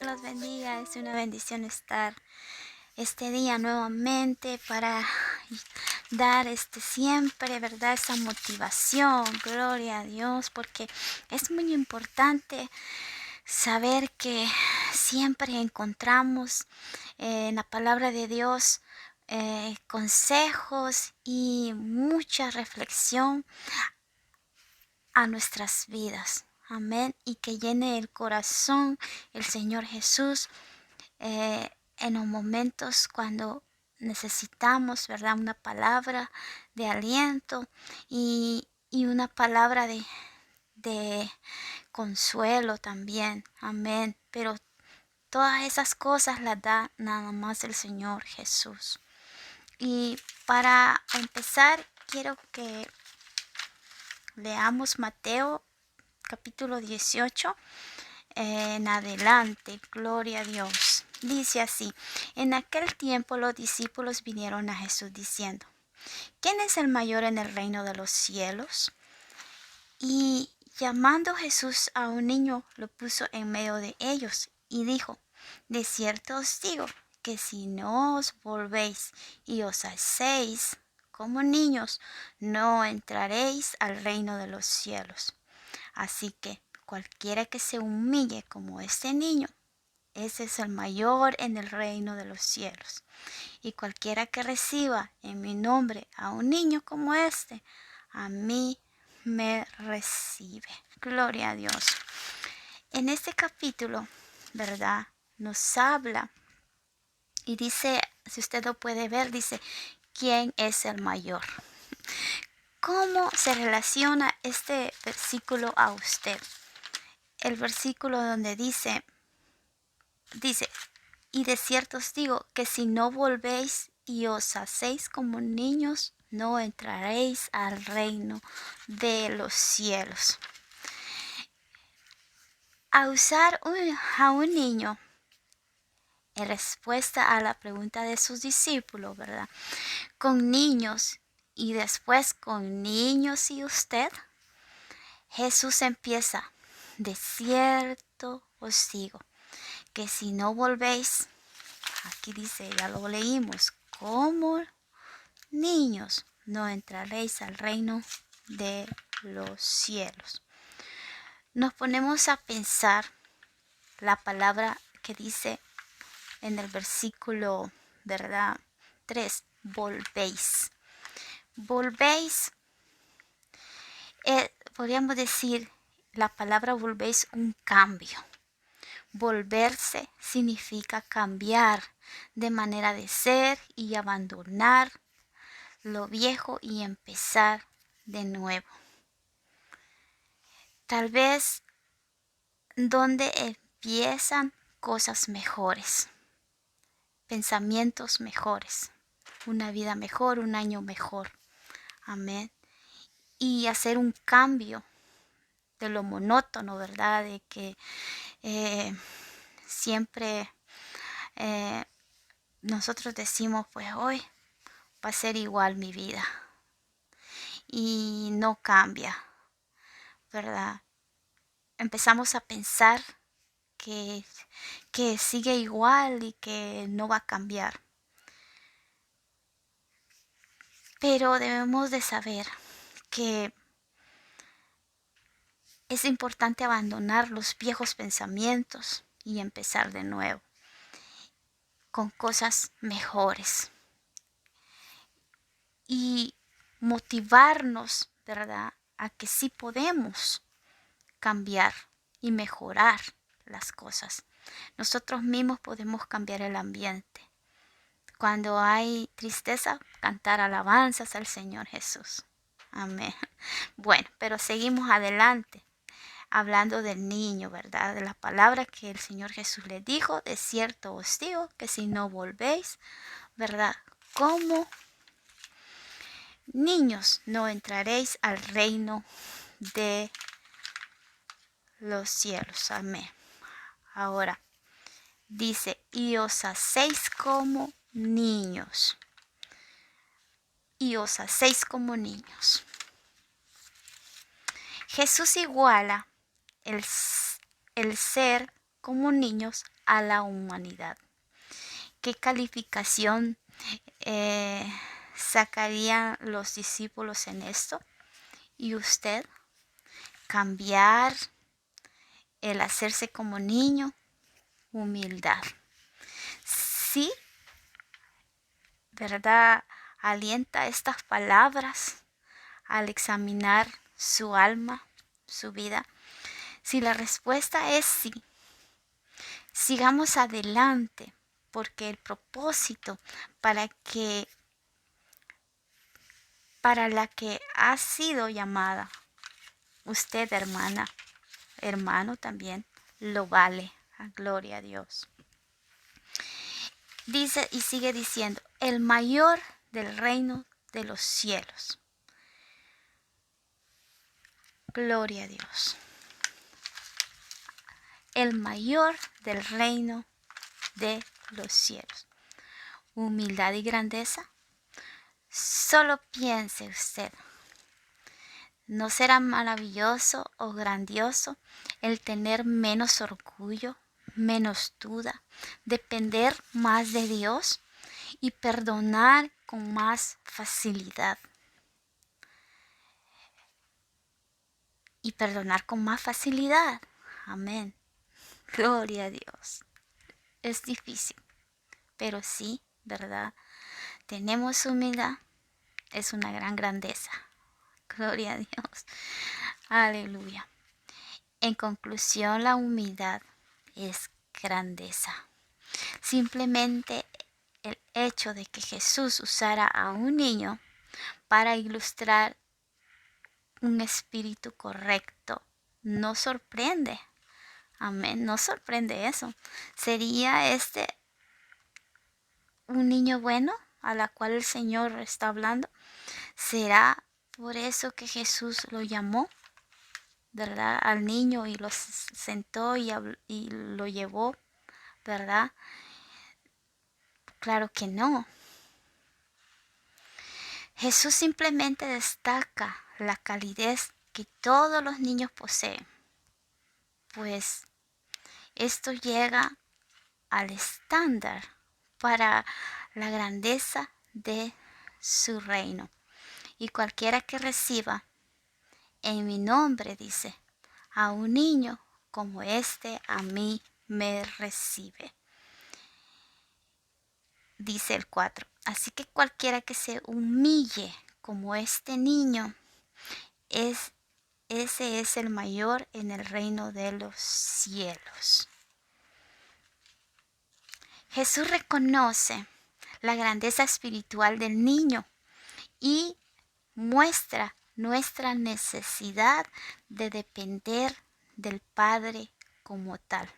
los bendiga. Es una bendición estar este día nuevamente para dar siempre, ¿verdad? Esa motivación, gloria a Dios, porque es muy importante saber que siempre encontramos en la palabra de Dios consejos y mucha reflexión a nuestras vidas. Amén. Y que llene el corazón el Señor Jesús en los momentos cuando necesitamos, ¿verdad? Una palabra de aliento y una palabra de consuelo también. Amén. Pero todas esas cosas las da nada más el Señor Jesús. Y para empezar, quiero que leamos Mateo capítulo 18 en adelante. Gloria a Dios. Dice así: en aquel tiempo los discípulos vinieron a Jesús diciendo: ¿quién es el mayor en el reino de los cielos? Y llamando Jesús a un niño, lo puso en medio de ellos y dijo: de cierto os digo que si no os volvéis y os hacéis como niños, no entraréis al reino de los cielos. Así que cualquiera que se humille como este niño, ese es el mayor en el reino de los cielos. Y cualquiera que reciba en mi nombre a un niño como este, a mí me recibe. Gloria a Dios. En este capítulo, ¿verdad? Nos habla y dice, si usted lo puede ver, dice: ¿quién es el mayor? ¿Cómo se relaciona este versículo a usted? El versículo donde dice, y de cierto os digo que si no volvéis y os hacéis como niños, no entraréis al reino de los cielos. A usar a un niño en respuesta a la pregunta de sus discípulos, ¿verdad? Con niños y después con niños y usted, Jesús empieza: de cierto os digo que si no volvéis, aquí dice, ya lo leímos, como niños, no entraréis al reino de los cielos. Nos ponemos a pensar la palabra que dice en el versículo, ¿verdad? 3, volvéis. Volvéis, podríamos decir, la palabra volvéis un cambio. Volverse significa cambiar de manera de ser y abandonar lo viejo y empezar de nuevo. Tal vez donde empiezan cosas mejores, pensamientos mejores, una vida mejor, un año mejor. Amén. Y hacer un cambio de lo monótono, ¿verdad? De que siempre nosotros decimos, pues hoy va a ser igual mi vida. Y no cambia, ¿verdad? Empezamos a pensar que sigue igual y que no va a cambiar. Pero debemos de saber que es importante abandonar los viejos pensamientos y empezar de nuevo con cosas mejores. Y motivarnos, ¿verdad?, a que sí podemos cambiar y mejorar las cosas. Nosotros mismos podemos cambiar el ambiente. Cuando hay tristeza, cantar alabanzas al Señor Jesús. Amén. Bueno, pero seguimos adelante, hablando del niño, ¿verdad? De la palabra que el Señor Jesús le dijo: de cierto os digo que si no volvéis, ¿verdad?, como niños, no entraréis al reino de los cielos. Amén. Ahora dice: y os hacéis como niños. Y os hacéis como niños. Jesús iguala el ser como niños a la humanidad. ¿Qué calificación sacarían los discípulos en esto? ¿Y usted? Cambiar, el hacerse como niño, humildad. Sí, ¿verdad? Alienta estas palabras al examinar su alma, su vida. Si la respuesta es sí, sigamos adelante, porque el propósito para la que ha sido llamada, usted hermana, hermano también, lo vale. Gloria a Dios. Dice y sigue diciendo, el mayor del reino de los cielos. Gloria a Dios. El mayor del reino de los cielos. Humildad y grandeza. Solo piense usted. ¿No será maravilloso o grandioso el tener menos orgullo, menos duda, depender más de Dios y perdonar con más facilidad? Y perdonar con más facilidad. Amén. Gloria a Dios. Es difícil, pero sí, ¿verdad? Tenemos humildad. Es una gran grandeza. Gloria a Dios. Aleluya. En conclusión, la humildad es grandeza. Simplemente el hecho de que Jesús usara a un niño para ilustrar un espíritu correcto no sorprende. Amén, no sorprende eso. ¿Sería este un niño bueno a la cual el Señor está hablando? ¿Será por eso que Jesús lo llamó, verdad, al niño y lo sentó y lo llevó, verdad? Claro que no. Jesús simplemente destaca la calidez que todos los niños poseen, pues esto llega al estándar para la grandeza de su reino. Y cualquiera que reciba en mi nombre, dice, a un niño como este, a mí me recibe. Dice el 4. Así que cualquiera que se humille como este niño, ese es el mayor en el reino de los cielos. Jesús reconoce la grandeza espiritual del niño y muestra nuestra necesidad de depender del Padre como tal.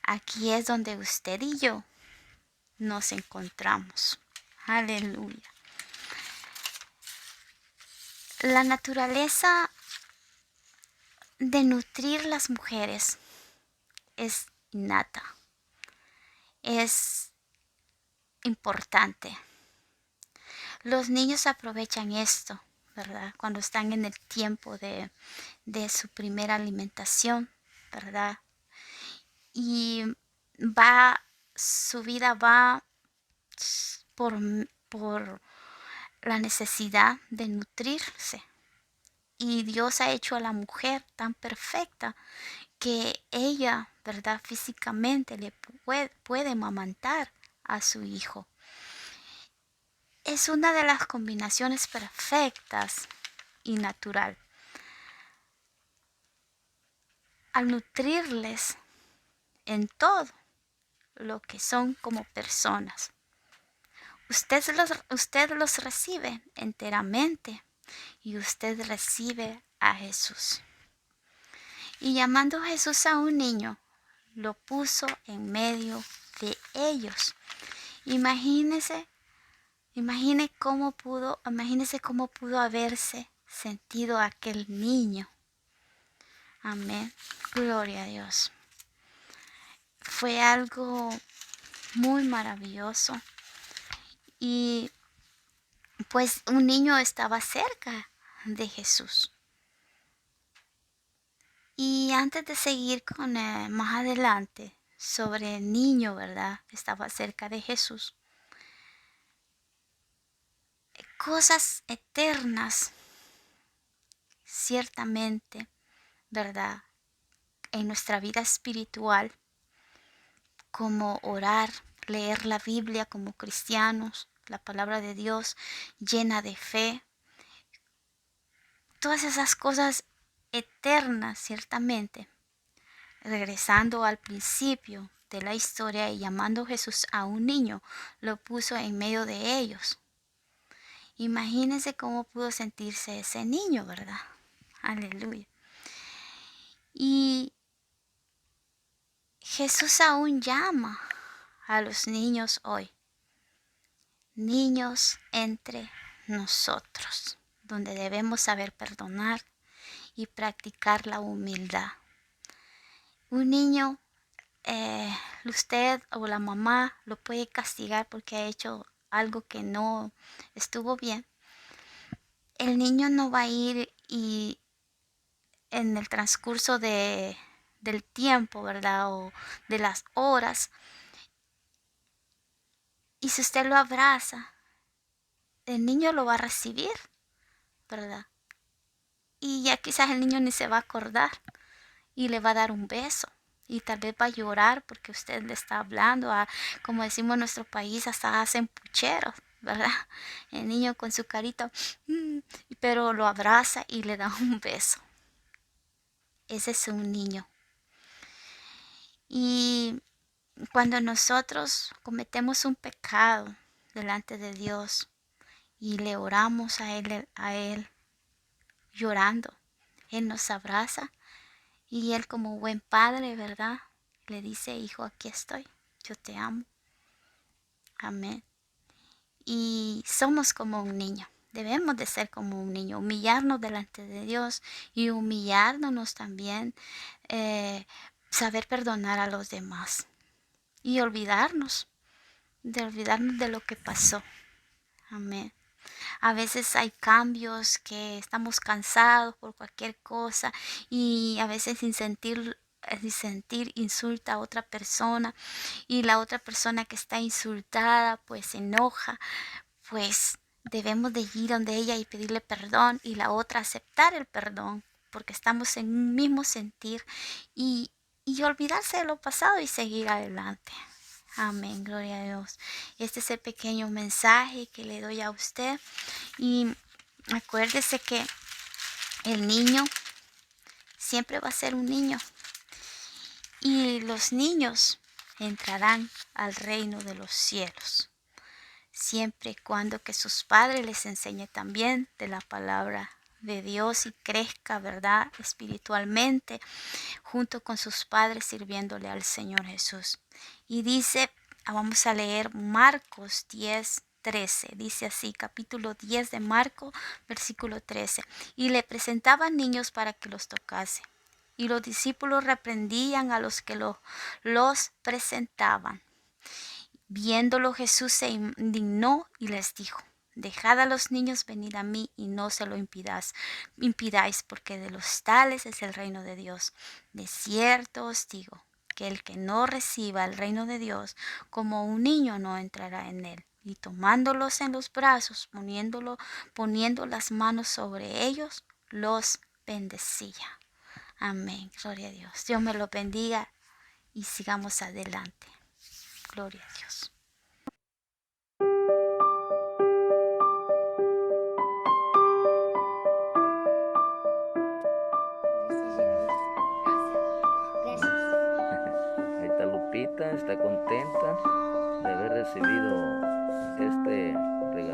Aquí es donde usted y yo nos encontramos. Aleluya. La naturaleza de nutrir las mujeres es innata, es importante. Los niños aprovechan esto, ¿verdad? Cuando están en el tiempo de su primera alimentación, ¿verdad? Y su vida va por la necesidad de nutrirse. Y Dios ha hecho a la mujer tan perfecta que ella, ¿verdad? Físicamente le puede amamantar a su hijo. Es una de las combinaciones perfectas y natural. Al nutrirles en todo lo que son como personas, usted los recibe enteramente y usted recibe a Jesús. Y llamando a Jesús a un niño, lo puso en medio de ellos. Imagínese cómo pudo haberse sentido aquel niño. Amén. Gloria a Dios. Fue algo muy maravilloso. Y pues un niño estaba cerca de Jesús. Y antes de seguir con más adelante sobre el niño, ¿verdad? Que estaba cerca de Jesús. Cosas eternas, ciertamente, ¿verdad? En nuestra vida espiritual, como orar, leer la Biblia como cristianos, la palabra de Dios llena de fe. Todas esas cosas eternas, ciertamente. Regresando al principio de la historia y llamando a Jesús a un niño, lo puso en medio de ellos. Imagínense cómo pudo sentirse ese niño, ¿verdad? Aleluya. Y Jesús aún llama a los niños hoy. Niños entre nosotros, donde debemos saber perdonar y practicar la humildad. Un niño, usted o la mamá lo puede castigar porque ha hecho algo que no estuvo bien. El niño no va a ir y en el transcurso del tiempo, ¿verdad? O de las horas. Y si usted lo abraza, el niño lo va a recibir, ¿verdad? Y ya quizás el niño ni se va a acordar y le va a dar un beso. Y tal vez va a llorar porque usted le está hablando, como decimos en nuestro país, hasta hacen pucheros, ¿verdad? El niño con su carita, pero lo abraza y le da un beso. Ese es un niño. Y cuando nosotros cometemos un pecado delante de Dios y le oramos a Él llorando, Él nos abraza y Él como buen padre, ¿verdad? Le dice, hijo, aquí estoy, yo te amo. Amén. Y somos como un niño. Debemos de ser como un niño, humillarnos delante de Dios y humillarnos también, saber perdonar a los demás y olvidarnos de lo que pasó. Amén. A veces hay cambios que estamos cansados por cualquier cosa y a veces sin sentir insulta a otra persona y la otra persona que está insultada pues se enoja, pues debemos de ir donde ella y pedirle perdón y la otra aceptar el perdón porque estamos en un mismo sentir y olvidarse de lo pasado y seguir adelante. Amén, gloria a Dios. Este es el pequeño mensaje que le doy a usted y acuérdese que el niño siempre va a ser un niño y los niños entrarán al reino de los cielos siempre y cuando que sus padres les enseñen también de la palabra de Dios y crezca, ¿verdad? Espiritualmente junto con sus padres sirviéndole al Señor Jesús. Y dice, vamos a leer Marcos 10:13. Dice así, capítulo 10 de Marcos, versículo 13. Y le presentaban niños para que los tocase. Y los discípulos reprendían a los que los presentaban. Viéndolo Jesús se indignó y les dijo, dejad a los niños venir a mí y no se lo impidáis, porque de los tales es el reino de Dios. De cierto os digo, que el que no reciba el reino de Dios como un niño no entrará en él. Y tomándolos en los brazos, poniendo las manos sobre ellos, los bendecía. Amén, gloria a Dios. Dios me lo bendiga y sigamos adelante. Gloria a Dios. Ahí está Lupita, está contenta de haber recibido este regalito.